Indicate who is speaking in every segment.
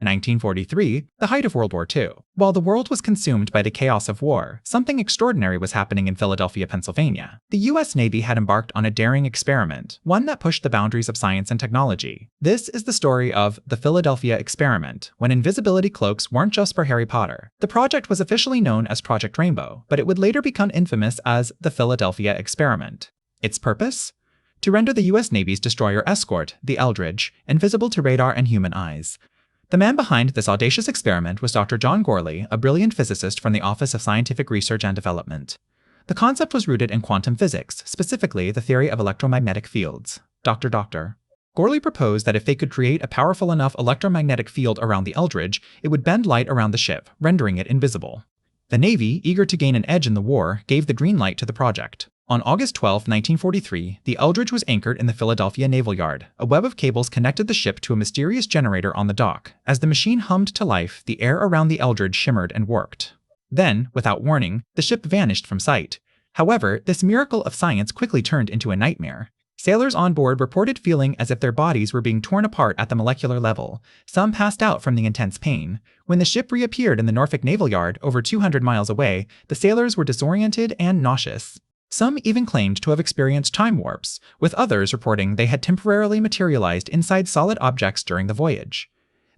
Speaker 1: In 1943, the height of World War II. While the world was consumed by the chaos of war, something extraordinary was happening in Philadelphia, Pennsylvania. The U.S. Navy had embarked on a daring experiment, one that pushed the boundaries of science and technology. This is the story of the Philadelphia Experiment, when invisibility cloaks weren't just for Harry Potter. The project was officially known as Project Rainbow, but it would later become infamous as the Philadelphia Experiment. Its purpose? To render the U.S. Navy's destroyer escort, the Eldridge, invisible to radar and human eyes. The man behind this audacious experiment was Dr. John Gourley, a brilliant physicist from the Office of Scientific Research and Development. The concept was rooted in quantum physics, specifically the theory of electromagnetic fields. Dr. Gourley proposed that if they could create a powerful enough electromagnetic field around the Eldridge, it would bend light around the ship, rendering it invisible. The Navy, eager to gain an edge in the war, gave the green light to the project. On August 12, 1943, the Eldridge was anchored in the Philadelphia Naval Yard. A web of cables connected the ship to a mysterious generator on the dock. As the machine hummed to life, the air around the Eldridge shimmered and worked. Then, without warning, the ship vanished from sight. However, this miracle of science quickly turned into a nightmare. Sailors on board reported feeling as if their bodies were being torn apart at the molecular level. Some passed out from the intense pain. When the ship reappeared in the Norfolk Naval Yard, over 200 miles away, the sailors were disoriented and nauseous. Some even claimed to have experienced time warps, with others reporting they had temporarily materialized inside solid objects during the voyage.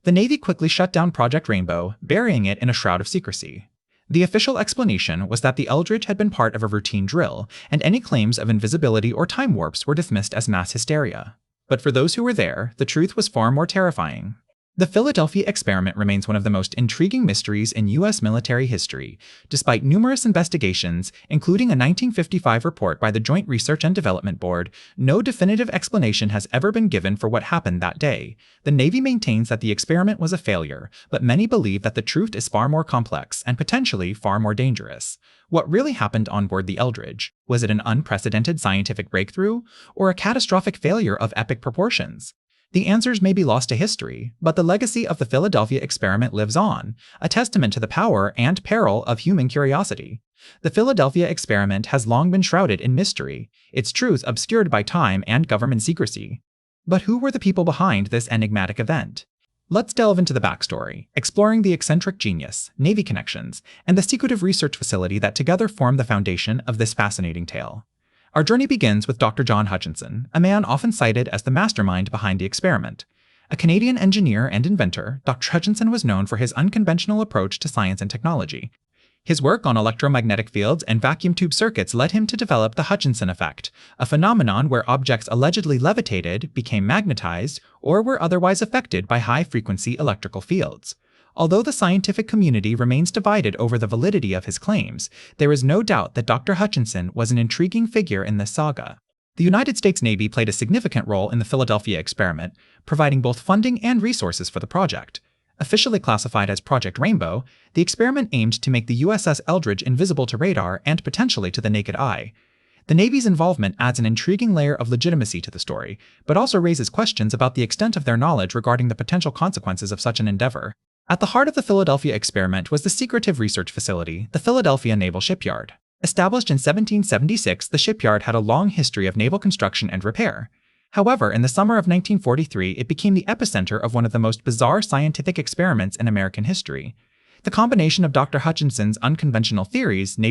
Speaker 1: The Navy quickly shut down Project Rainbow, burying it in a shroud of secrecy. The official explanation was that the Eldridge had been part of a routine drill, and any claims of invisibility or time warps were dismissed as mass hysteria. But for those who were there, the truth was far more terrifying. The Philadelphia Experiment remains one of the most intriguing mysteries in U.S. military history, despite numerous investigations, including a 1955 report by the Joint Research and Development Board. No definitive explanation has ever been given for what happened that day. The Navy maintains that the experiment was a failure, but many believe that the truth is far more complex and potentially far more dangerous. What really happened on board the Eldridge? Was it an unprecedented scientific breakthrough, or a catastrophic failure of epic proportions? The answers may be lost to history, but the legacy of the Philadelphia Experiment lives on, a testament to the power and peril of human curiosity. The Philadelphia Experiment has long been shrouded in mystery, its truth obscured by time and government secrecy. But who were the people behind this enigmatic event? Let's delve into the backstory, exploring the eccentric genius, Navy connections, and the secretive research facility that together form the foundation of this fascinating tale. Our journey begins with Dr. John Hutchinson, a man often cited as the mastermind behind the experiment. A Canadian engineer and inventor, Dr. Hutchinson was known for his unconventional approach to science and technology. His work on electromagnetic fields and vacuum tube circuits led him to develop the Hutchinson effect, a phenomenon where objects allegedly levitated, became magnetized, or were otherwise affected by high-frequency electrical fields. Although the scientific community remains divided over the validity of his claims, there is no doubt that Dr. Hutchinson was an intriguing figure in this saga. The United States Navy played a significant role in the Philadelphia Experiment, providing both funding and resources for the project. Officially classified as Project Rainbow, the experiment aimed to make the USS Eldridge invisible to radar and potentially to the naked eye. The Navy's involvement adds an intriguing layer of legitimacy to the story, but also raises questions about the extent of their knowledge regarding the potential consequences of such an endeavor. At the heart of the Philadelphia Experiment was the secretive research facility, the Philadelphia Naval Shipyard. Established in 1776, the shipyard had a long history of naval construction and repair. However, in the summer of 1943, it became the epicenter of one of the most bizarre scientific experiments in American history. The combination of Dr. Hutchinson's unconventional theories,